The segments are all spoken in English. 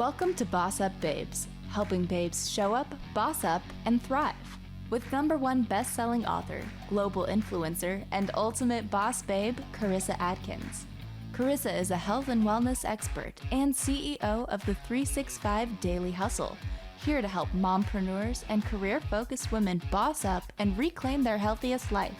Welcome to BossUp Babes, helping babes show up, boss up, and thrive. With #1 best-selling author, global influencer, and ultimate boss babe, Karissa Adkins. Karissa is a health and wellness expert and CEO of the 365 Daily Hustle, here to help mompreneurs and career-focused women boss up and reclaim their healthiest life.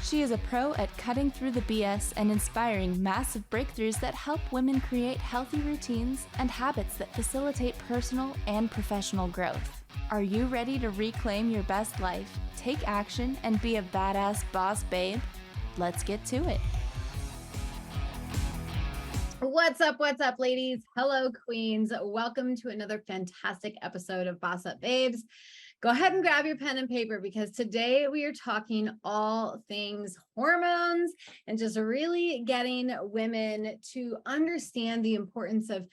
She is a pro at cutting through the BS and inspiring massive breakthroughs that help women create healthy routines and habits that facilitate personal and professional growth. Are you ready to reclaim your best life, take action, and be a badass boss babe? Let's get to it. What's up, ladies? Hello, queens. Welcome to another fantastic episode of BossUp Babes. Go ahead and grab your pen and paper because today we are talking all things hormones and just really getting women to understand the importance of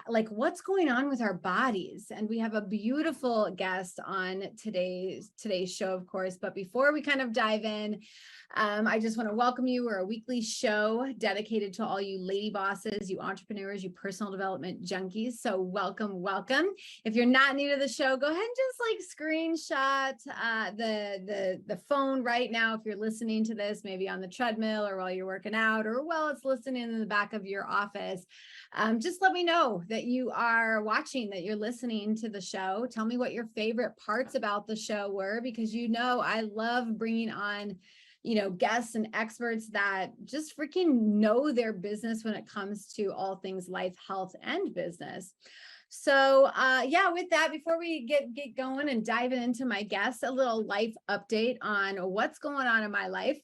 what's going on with our bodies. And we have a beautiful guest on today's show, of course. But before we kind of dive in, I just want to welcome you. We're a weekly show dedicated to all you lady bosses, you entrepreneurs, you personal development junkies. So welcome. If you're not new to the show, go ahead and just screenshot the phone right now. If you're listening to this, maybe on the treadmill or while you're working out, or while it's listening in the back of your office, just let me know that you are watching, that you're listening to the show. Tell me what your favorite parts about the show were, because I love bringing on guests and experts that just freaking know their business when it comes to all things life, health, and business. So with that, before we get going and diving into my guests, a little life update on what's going on in my life.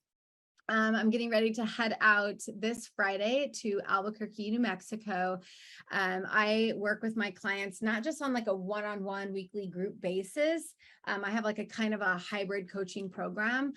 I'm getting ready to head out this Friday to Albuquerque, New Mexico. I work with my clients, not just on a one-on-one weekly group basis. I have a kind of a hybrid coaching program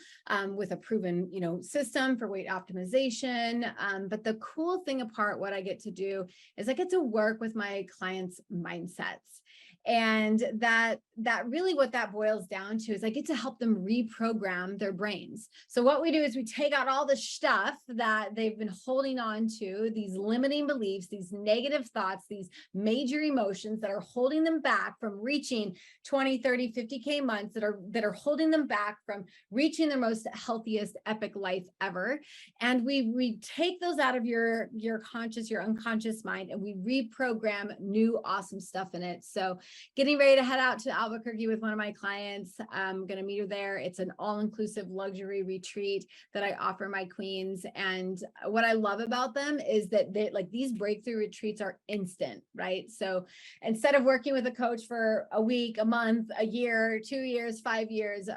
with a proven, system for weight optimization. But the cool thing apart, what I get to do is I get to work with my clients' mindsets. And that really what that boils down to is I get to help them reprogram their brains. So what we do is we take out all the stuff that they've been holding on to, these limiting beliefs, these negative thoughts, these major emotions that are holding them back from reaching 20, 30, 50K months, that are holding them back from reaching their most healthiest epic life ever. And we take those out of your conscious, your unconscious mind, and we reprogram new awesome stuff in it. So getting ready to head out to Albuquerque with one of my clients. I'm going to meet her there. It's an all-inclusive luxury retreat that I offer my queens. And what I love about them is that these breakthrough retreats are instant, right? So instead of working with a coach for a week, a month, a year, 2 years, 5 years,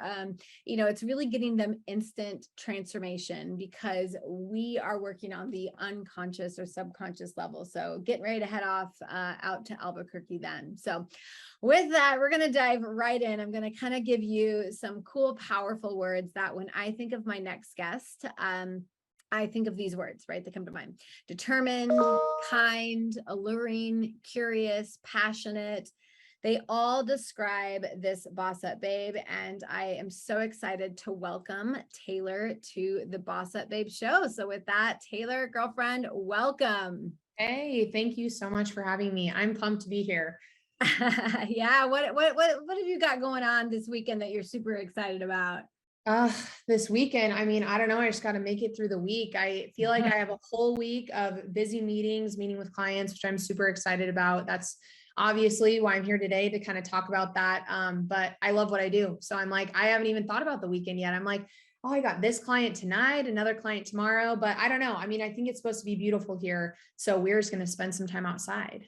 it's really getting them instant transformation because we are working on the unconscious or subconscious level. So getting ready to head off out to Albuquerque then. So with that, we're going to dive right in. I'm going to kind of give you some cool, powerful words that when I think of my next guest, I think of these words, right? That come to mind: determined, kind, alluring, curious, passionate. They all describe this BossUp Babe, and I am so excited to welcome Taylor to the BossUp Babe show. So with that, Taylor, girlfriend, welcome. Hey, thank you so much for having me. I'm pumped to be here. Yeah. What have you got going on this weekend that you're super excited about? This weekend, I don't know. I just got to make it through the week. I feel like I have a whole week of busy meeting with clients, which I'm super excited about. That's obviously why I'm here today, to kind of talk about that. But I love what I do. So I'm I haven't even thought about the weekend yet. I'm oh, I got this client tonight, another client tomorrow, but I don't know. I think it's supposed to be beautiful here. So we're just going to spend some time outside.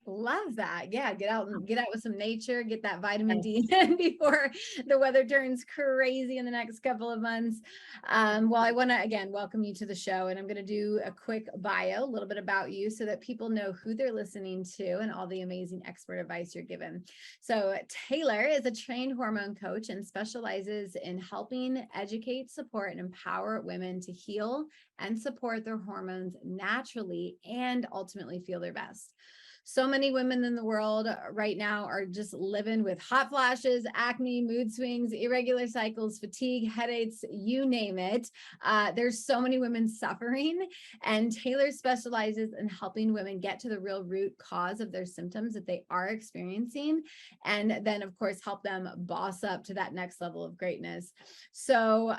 Love that. Yeah. Get out with some nature, get that vitamin D in before the weather turns crazy in the next couple of months. Well, I want to again welcome you to the show, and I'm going to do a quick bio, a little bit about you so that people know who they're listening to and all the amazing expert advice you're given. So Taylor is a trained hormone coach and specializes in helping educate, support, and empower women to heal and support their hormones naturally and ultimately feel their best. So many women in the world right now are just living with hot flashes, acne, mood swings, irregular cycles, fatigue, headaches, you name it. There's so many women suffering, and Taylor specializes in helping women get to the real root cause of their symptoms that they are experiencing, and then of course help them boss up to that next level of greatness. So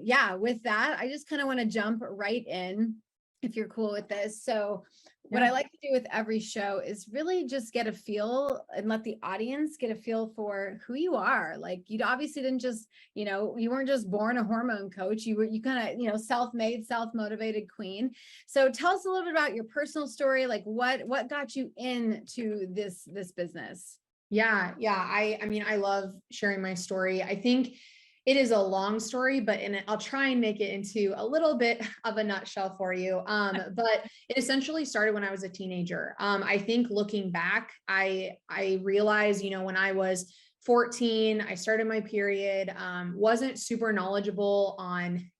yeah, with that, I just kind of want to jump right in if you're cool with this. So what I like to do with every show is really just get a feel and let the audience get a feel for who you are. Like, you obviously didn't just, you weren't just born a hormone coach. You kind of, self-made, self-motivated queen. So tell us a little bit about your personal story. Like what got you into this business? Yeah. I mean, I love sharing my story. I think it is a long story, but I'll try and make it into a little bit of a nutshell for you. But it essentially started when I was a teenager. I think looking back, I realized, when I was 14, I started my period, wasn't super knowledgeable on,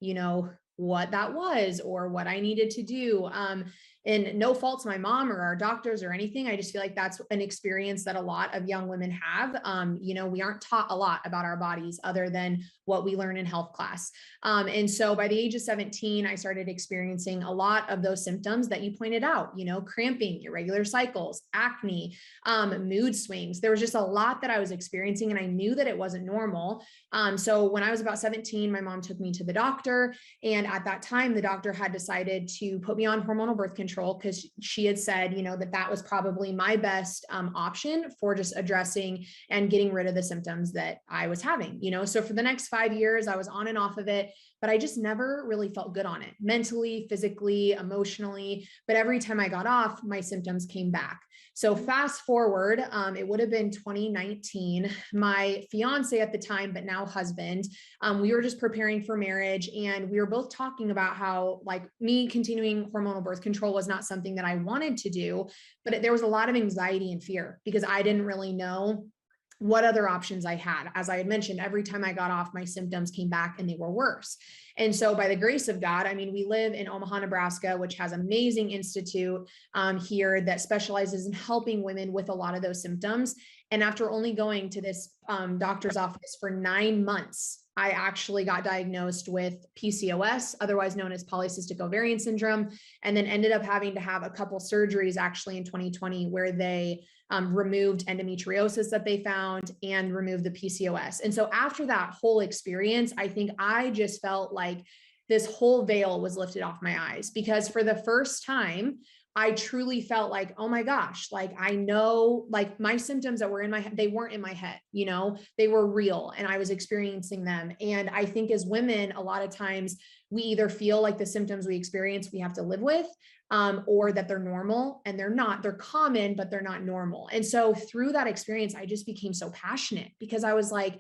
what that was or what I needed to do. And no fault to my mom or our doctors or anything. I just feel like that's an experience that a lot of young women have. We aren't taught a lot about our bodies other than what we learn in health class. And so by the age of 17, I started experiencing a lot of those symptoms that you pointed out, cramping, irregular cycles, acne, mood swings. There was just a lot that I was experiencing, and I knew that it wasn't normal. So when I was about 17, my mom took me to the doctor. And at that time, the doctor had decided to put me on hormonal birth control because she had said, that was probably my best option for just addressing and getting rid of the symptoms that I was having, So for the next 5 years, I was on and off of it, but I just never really felt good on it, mentally, physically, emotionally. But every time I got off, my symptoms came back. So fast forward, it would have been 2019. My fiance at the time, but now husband, we were just preparing for marriage, and we were both talking about how, like, me continuing hormonal birth control was not something that I wanted to do, but there was a lot of anxiety and fear because I didn't really know what other options I had. As I had mentioned, every time I got off, my symptoms came back and they were worse. And so by the grace of God, I mean, we live in Omaha, Nebraska, which has an amazing institute here that specializes in helping women with a lot of those symptoms. And after only going to this doctor's office for 9 months, I actually got diagnosed with PCOS, otherwise known as polycystic ovarian syndrome, and then ended up having to have a couple surgeries actually in 2020 where they removed endometriosis that they found and removed the PCOS. And so after that whole experience, I think I just felt like this whole veil was lifted off my eyes, because for the first time, I truly felt like, oh my gosh, like I know, like my symptoms that were in my head, they weren't in my head, they were real and I was experiencing them. And I think as women, a lot of times we either feel like the symptoms we experience, we have to live with, or that they're normal, and they're not. They're common, but they're not normal. And so through that experience, I just became so passionate because I was like,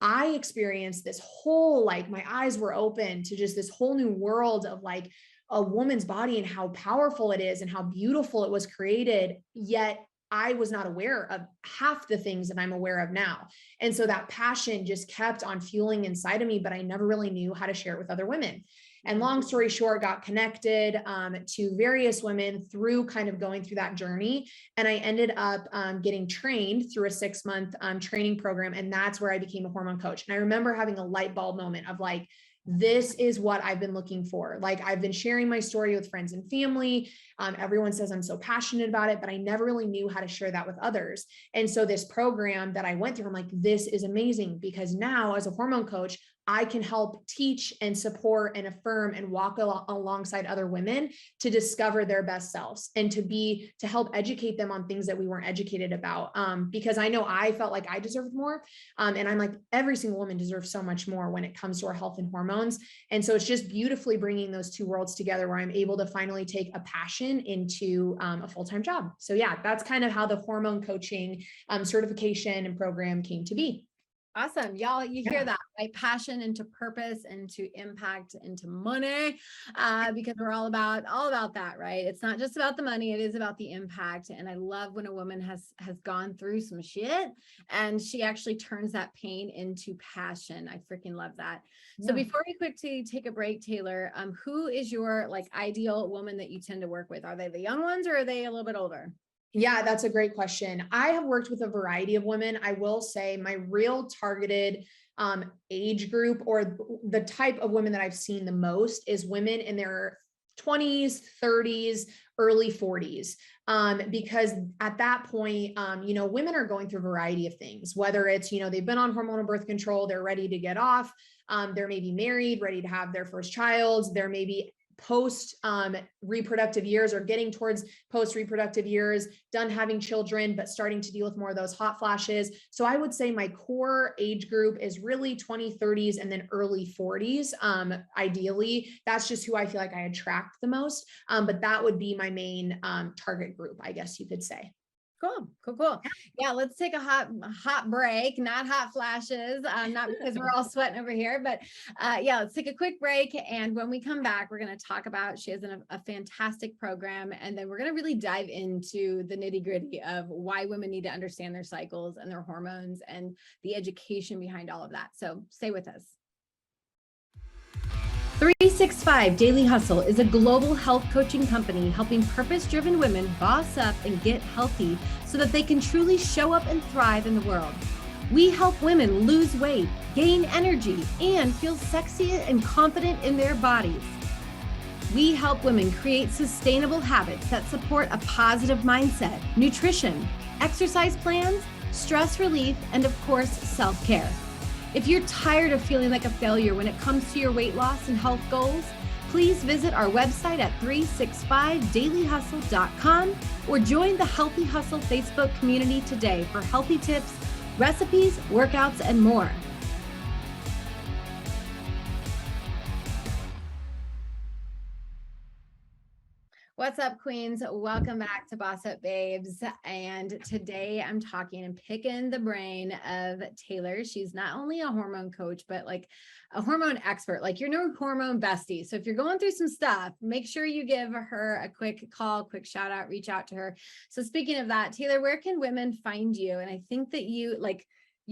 I experienced this whole, like my eyes were open to just this whole new world of like a woman's body and how powerful it is and how beautiful it was created. Yet I was not aware of half the things that I'm aware of now. And so that passion just kept on fueling inside of me, but I never really knew how to share it with other women. And long story short, got connected to various women through kind of going through that journey. And I ended up getting trained through a 6-month training program. And that's where I became a hormone coach. And I remember having a light bulb moment of like, this is what I've been looking for. Like I've been sharing my story with friends and family. Everyone says I'm so passionate about it, but I never really knew how to share that with others. And so this program that I went through, I'm like, this is amazing, because now as a hormone coach, I can help teach and support and affirm and walk alongside other women to discover their best selves and to help educate them on things that we weren't educated about. Because I know I felt like I deserved more. And I'm like, every single woman deserves so much more when it comes to our health and hormones. And so it's just beautifully bringing those two worlds together where I'm able to finally take a passion into a full-time job. So yeah, that's kind of how the hormone coaching certification and program came to be. Awesome. Y'all, you hear that, right? Passion into purpose, into impact, into money, because we're all about that, right? It's not just about the money. It is about the impact. And I love when a woman has gone through some shit and she actually turns that pain into passion. I freaking love that. Yeah. So before we quickly take a break, Taylor, who is your like ideal woman that you tend to work with? Are they the young ones or are they a little bit older? Yeah, that's a great question. I have worked with a variety of women. I will say my real targeted age group, or the type of women that I've seen the most, is women in their 20s, 30s, early 40s. Because at that point, women are going through a variety of things, whether it's, they've been on hormonal birth control, they're ready to get off. They're maybe married, ready to have their first child. They're maybe post reproductive years, or getting towards post reproductive years, done having children, but starting to deal with more of those hot flashes. So I would say my core age group is really 20s, 30s, and then early 40s. Ideally, that's just who I feel like I attract the most. But that would be my main target group, I guess you could say. Cool. Yeah, let's take a hot break, not hot flashes, not because we're all sweating over here, but let's take a quick break. And when we come back, we're going to talk about, she has a fantastic program. And then we're going to really dive into the nitty gritty of why women need to understand their cycles and their hormones and the education behind all of that. So stay with us. 365 Daily Hustle is a global health coaching company helping purpose-driven women boss up and get healthy so that they can truly show up and thrive in the world. We help women lose weight, gain energy, and feel sexy and confident in their bodies. We help women create sustainable habits that support a positive mindset, nutrition, exercise plans, stress relief, and of course, self-care. If you're tired of feeling like a failure when it comes to your weight loss and health goals, please visit our website at 365dailyhustle.com or join the Healthy Hustle Facebook community today for healthy tips, recipes, workouts, and more. What's up, queens? Welcome back to BossUp Babes. And today I'm talking and picking the brain of Taylor. She's not only a hormone coach, but like a hormone expert, like your new hormone bestie. So if you're going through some stuff, make sure you give her a quick call, quick shout out, reach out to her. So speaking of that, Taylor, where can women find you? And I think that you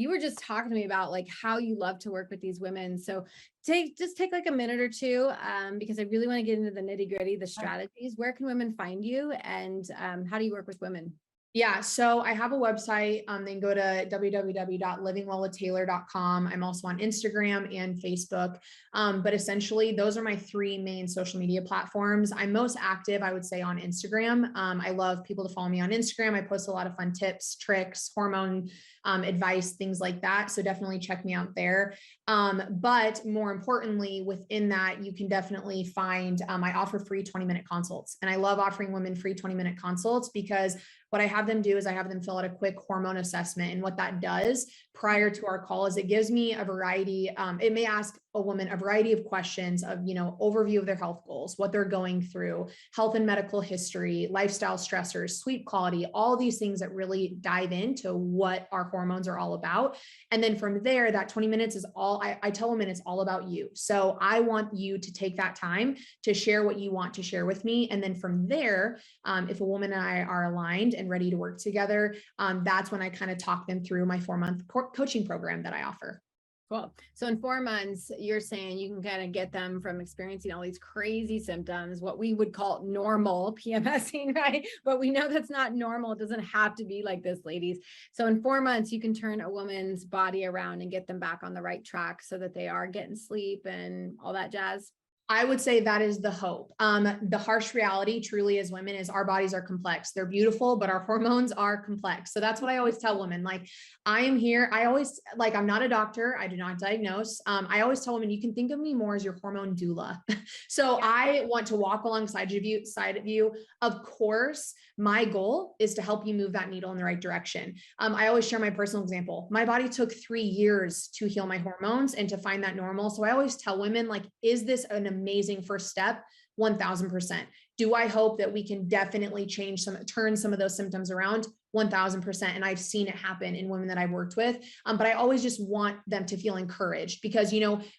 were just talking to me about like how you love to work with these women. So take like a minute or two, because I really want to get into the nitty gritty, the strategies. Where can women find you, and how do you work with women? Yeah. So I have a website. Then go to www.livingwellwithtaylor.com. I'm also on Instagram and Facebook. But essentially those are my three main social media platforms. I'm most active, I would say, on Instagram. I love people to follow me on Instagram. I post a lot of fun tips, tricks, hormone advice, things like that. So definitely check me out there. But more importantly, within that, you can definitely find, I offer free 20-minute consults, and I love offering women free 20-minute consults because what I have them do is I have them fill out a quick hormone assessment. And what that does prior to our call is it gives me a variety, it may ask a woman a variety of questions of, overview of their health goals, what they're going through, health and medical history, lifestyle stressors, sleep quality, all these things that really dive into what our hormones are all about. And then from there, that 20 minutes is all, I tell women it's all about you. So I want you to take that time to share what you want to share with me. And then from there, if a woman and I are aligned and ready to work together, that's when I kind of talk them through my 4-month coaching program that I offer. Cool. So in 4 months, you're saying you can kind of get them from experiencing all these crazy symptoms, what we would call normal PMSing, right? But we know that's not normal. It doesn't have to be like this, ladies. So in 4 months, you can turn a woman's body around and get them back on the right track so that they are getting sleep and all that jazz. I would say that is the hope. The harsh reality truly as women is our bodies are complex. They're beautiful, but our hormones are complex. So that's what I always tell women. Like, I am here. I'm not a doctor. I do not diagnose. I always tell women, you can think of me more as your hormone doula. So I want to walk alongside of you. Of course, my goal is to help you move that needle in the right direction. I always share my personal example. My body took 3 years to heal my hormones and to find that normal. So I always tell women, like, is this an amazing first step? 1000%. Do I hope that we can definitely turn some of those symptoms around? 1000%. And I've seen it happen in women that I've worked with. But I always just want them to feel encouraged because,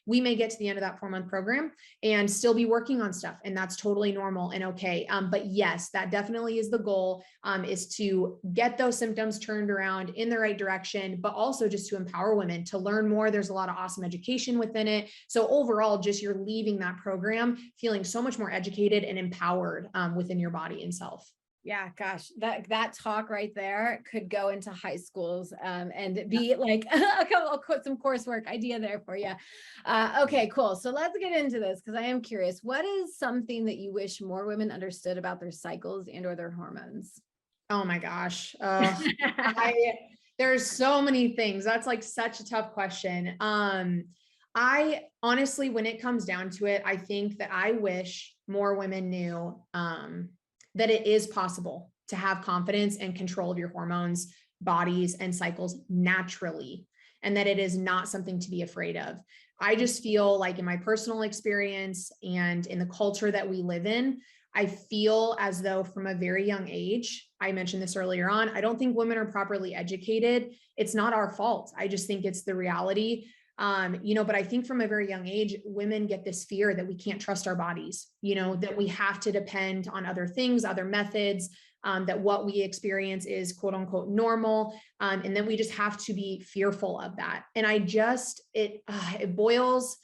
we may get to the end of that 4-month program and still be working on stuff. And that's totally normal and okay. But yes, that definitely is the goal, is to get those symptoms turned around in the right direction, but also just to empower women to learn more. There's a lot of awesome education within it. So overall, just you're leaving that program feeling so much more educated and empowered within your body and self. Yeah, gosh, that talk right there could go into high schools and be like I'll quote some coursework idea there for you. Okay, cool. So let's get into this because I am curious. What is something that you wish more women understood about their cycles and or their hormones? Oh my gosh. There's so many things. That's like such a tough question. I honestly, when it comes down to it, I think that I wish more women knew, that it is possible to have confidence and control of your hormones, bodies, and cycles naturally, and that it is not something to be afraid of. I just feel like in my personal experience and in the culture that we live in, I feel as though from a very young age, I mentioned this earlier on, I don't think women are properly educated. It's not our fault. I just think it's the reality. But I think from a very young age, women get this fear that we can't trust our bodies, that we have to depend on other things, other methods, that what we experience is quote unquote normal. And then we just have to be fearful of that. And it boils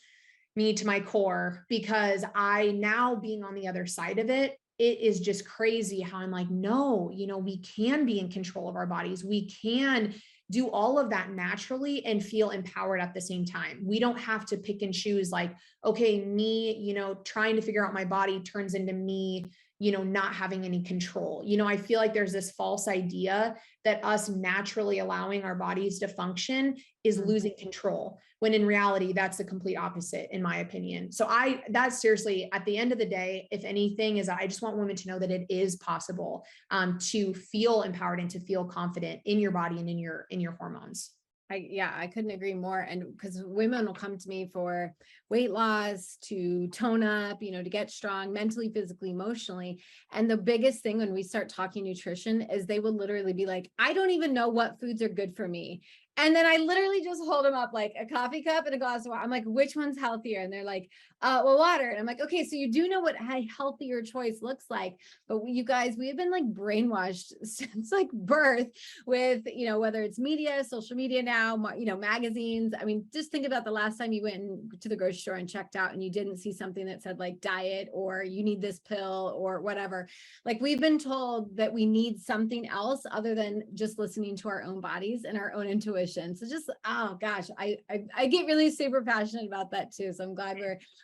me to my core because I now being on the other side of it, it is just crazy how I'm like, no, we can be in control of our bodies. We can do all of that naturally and feel empowered at the same time. We don't have to pick and choose like, okay, me, trying to figure out my body turns into me, not having any control. I feel like there's this false idea that us naturally allowing our bodies to function is losing control, when in reality, that's the complete opposite, in my opinion. So that's seriously, at the end of the day, if anything, is I just want women to know that it is possible to feel empowered and to feel confident in your body and in your hormones. I couldn't agree more. And because women will come to me for weight loss, to tone up, to get strong mentally, physically, emotionally. And the biggest thing when we start talking nutrition is they will literally be like, I don't even know what foods are good for me. And then I literally just hold them up like a coffee cup and a glass of water. I'm like, which one's healthier? And they're like, well, water. And I'm like, okay, so you do know what a healthier choice looks like. But you guys, we have been like brainwashed since like birth with, whether it's media, social media now, magazines. I mean, just think about the last time you went to the grocery store and checked out and you didn't see something that said like diet or you need this pill or whatever. Like we've been told that we need something else other than just listening to our own bodies and our own intuition. So just, oh gosh, I get really super passionate about that too. So I'm glad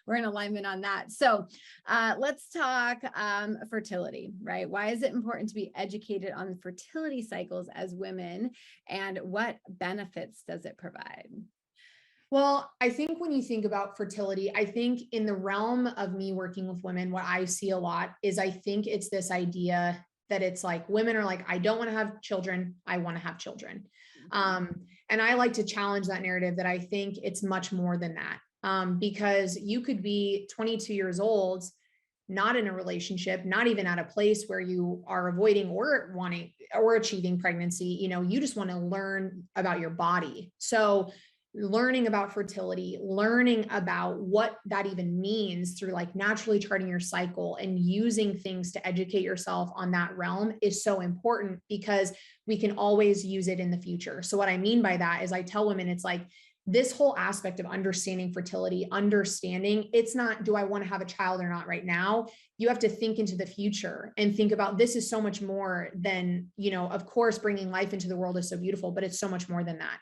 we're in alignment on that. So let's talk fertility, right? Why is it important to be educated on fertility cycles as women, and what benefits does it provide? Well, I think when you think about fertility, I think in the realm of me working with women, what I see a lot is I think it's this idea that it's like women are like, I don't want to have children. I want to have children. And I like to challenge that narrative that I think it's much more than that. Because you could be 22 years old, not in a relationship, not even at a place where you are avoiding or wanting or achieving pregnancy. You just want to learn about your body. So learning about fertility, learning about what that even means through like naturally charting your cycle and using things to educate yourself on that realm is so important because we can always use it in the future. So what I mean by that is I tell women, it's like this whole aspect of understanding fertility, it's not, do I want to have a child or not right now? You have to think into the future and think about this is so much more than, of course, bringing life into the world is so beautiful, but it's so much more than that.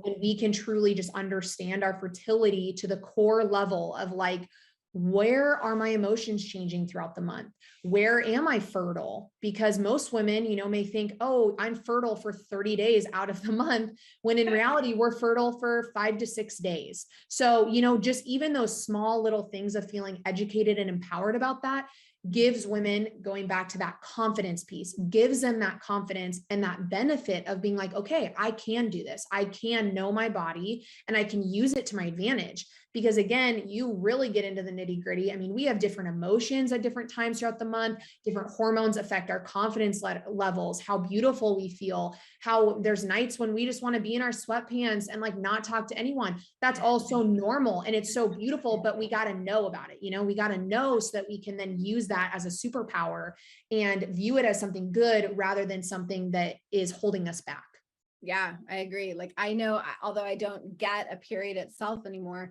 When we can truly just understand our fertility to the core level of like, where are my emotions changing throughout the month? Where am I fertile? Because most women, may think, oh, I'm fertile for 30 days out of the month, when in reality, we're fertile for 5 to 6 days. So, just even those small little things of feeling educated and empowered about that gives women, going back to that confidence piece, gives them that confidence and that benefit of being like, okay, I can do this. I can know my body and I can use it to my advantage. Because again, you really get into the nitty gritty. I mean, we have different emotions at different times throughout the month. Different hormones affect our confidence levels, how beautiful we feel, how there's nights when we just want to be in our sweatpants and like not talk to anyone. That's also normal and it's so beautiful, but we got to know about it. We got to know so that we can then use that as a superpower and view it as something good rather than something that is holding us back. Yeah, I agree. Like, I know, although I don't get a period itself anymore,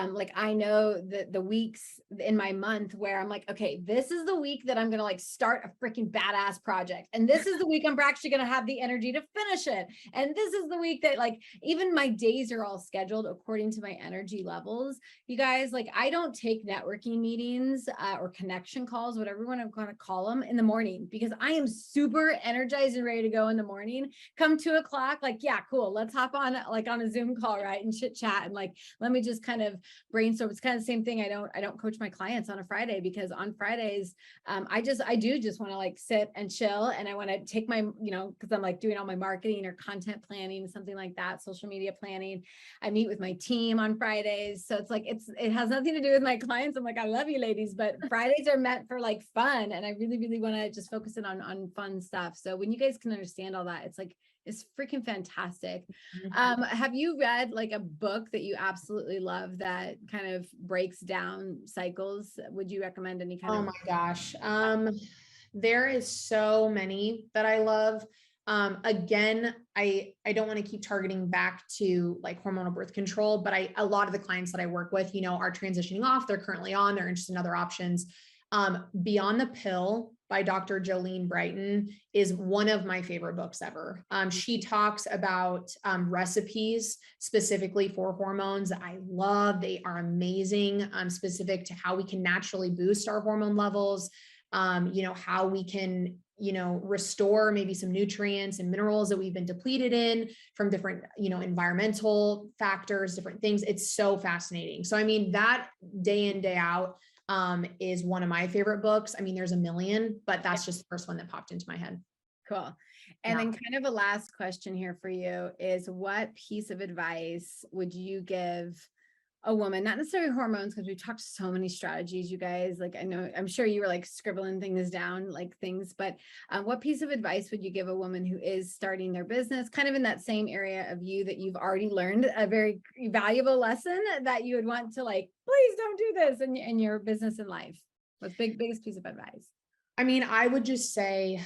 like I know the weeks in my month where I'm like, okay, this is the week that I'm going to like start a freaking badass project. And this is the week I'm actually going to have the energy to finish it. And this is the week that like, even my days are all scheduled according to my energy levels. You guys, like, I don't take networking meetings or connection calls, whatever you want to call them, in the morning, because I am super energized and ready to go in the morning. Come 2:00, like, yeah, cool. Let's hop on like on a Zoom call, right? And chit chat. And like, let me just kind of brainstorm. It's kind of the same thing. I don't coach my clients on a Friday, because on Fridays, I do just want to like sit and chill. And I want to take my, cause I'm like doing all my marketing or content planning, something like that, social media planning. I meet with my team on Fridays. So it's like, it has nothing to do with my clients. I'm like, I love you ladies, but Fridays are meant for like fun. And I really, really want to just focus in on fun stuff. So when you guys can understand all that, it's freaking fantastic. Have you read like a book that you absolutely love that kind of breaks down cycles? Would you recommend any kind Oh of? my gosh. There is so many that I love. Again, I don't want to keep targeting back to like hormonal birth control, but a lot of the clients that I work with, are transitioning off, they're currently on, they're interested in other options. Beyond the Pill by Dr. Jolene Brighton is one of my favorite books ever. She talks about recipes specifically for hormones that I love. They are amazing, specific to how we can naturally boost our hormone levels, how we can, restore maybe some nutrients and minerals that we've been depleted in from different, environmental factors, different things. It's so fascinating. So, I mean, that day in, day out, is one of my favorite books. I mean, there's a million, but that's just the first one that popped into my head. Cool. And then kind of a last question here for you is, what piece of advice would you give a woman, not necessarily hormones, because we've talked so many strategies, you guys, like, I'm sure you were like scribbling things down, like things, but what piece of advice would you give a woman who is starting their business, kind of in that same area of you that you've already learned a very valuable lesson that you would want to like, please don't do this in your business and life? What's biggest piece of advice? I mean, I would just say,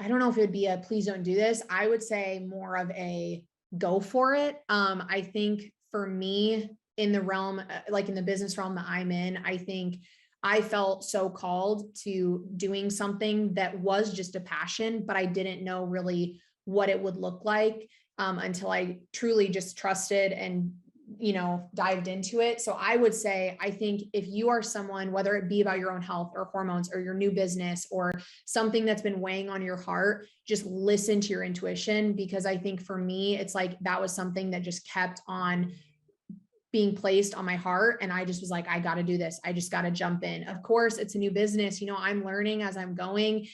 I don't know if it would be a please don't do this. I would say more of a go for it. I think for me, in the realm, like in the business realm that I'm in, I think I felt so called to doing something that was just a passion, but I didn't know really what it would look like until I truly just trusted and, dived into it. So I would say, I think if you are someone, whether it be about your own health or hormones or your new business or something that's been weighing on your heart, just listen to your intuition. Because I think for me, it's like, that was something that just kept on being placed on my heart. And I just was like, I got to do this. I just got to jump in. Of course, it's a new business. I'm learning as I'm going.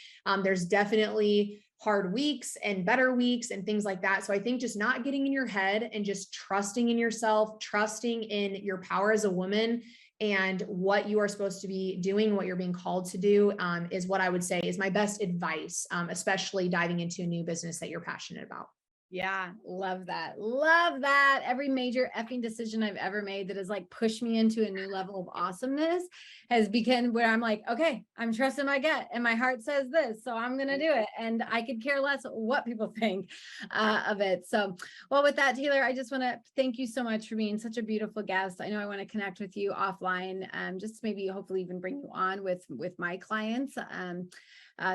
There's definitely hard weeks and better weeks and things like that. So I think just not getting in your head and just trusting in yourself, trusting in your power as a woman and what you are supposed to be doing, what you're being called to do, is what I would say is my best advice, especially diving into a new business that you're passionate about. Yeah, love that. Love that. Every major effing decision I've ever made that has like pushed me into a new level of awesomeness has become where I'm like, okay, I'm trusting my gut and my heart says this, so I'm going to do it. And I could care less what people think of it. So, well, with that, Taylor, I just want to thank you so much for being such a beautiful guest. I know I want to connect with you offline, just maybe hopefully even bring you on with my clients.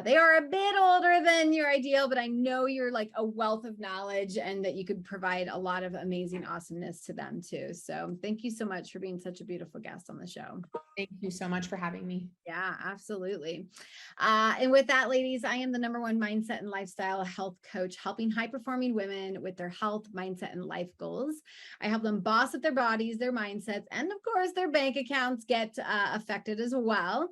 They are a bit older than your ideal, but I know you're like a wealth of knowledge and that you could provide a lot of amazing awesomeness to them too. So thank you so much for being such a beautiful guest on the show. Thank you so much for having me. Yeah, absolutely. And with that, ladies, I am the #1 mindset and lifestyle health coach, helping high-performing women with their health, mindset, and life goals. I help them boss up their bodies, their mindsets, and of course, their bank accounts get affected as well.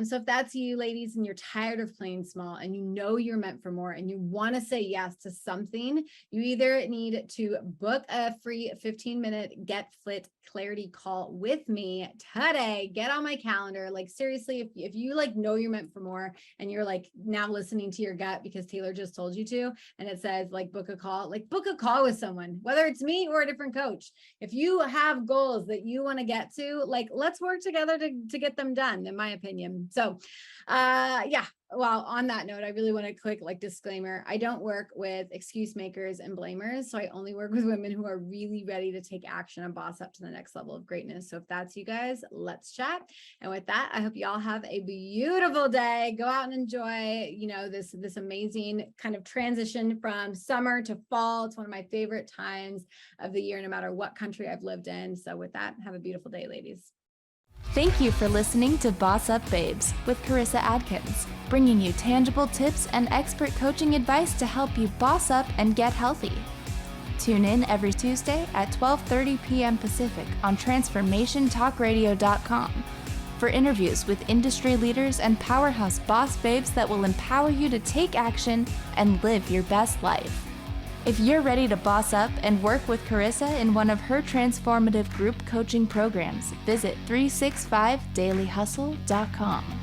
So if that's you, ladies, and you're tired of playing small and you're meant for more and you want to say yes to something, you either need to book a free 15-minute Get Fit Clarity call with me today. Get on my calendar. Like seriously, if you like know you're meant for more and you're like now listening to your gut because Taylor just told you to, and it says like book a call with someone, whether it's me or a different coach. If you have goals that you want to get to, like let's work together to get them done, in my opinion. So yeah, well, on that note, I really want to quick disclaimer. I don't work with excuse makers and blamers. So I only work with women who are really ready to take action and boss up to the next level of greatness. So if that's you guys, let's chat. And with that, I hope y'all have a beautiful day. Go out and enjoy, this amazing kind of transition from summer to fall. It's one of my favorite times of the year, no matter what country I've lived in. So with that, have a beautiful day, ladies. Thank you for listening to BossUp Babes with Karissa Adkins, bringing you tangible tips and expert coaching advice to help you boss up and get healthy. Tune in every Tuesday at 12:30 p.m. Pacific on transformationtalkradio.com for interviews with industry leaders and powerhouse boss babes that will empower you to take action and live your best life. If you're ready to boss up and work with Karissa in one of her transformative group coaching programs, visit 365dailyhustle.com.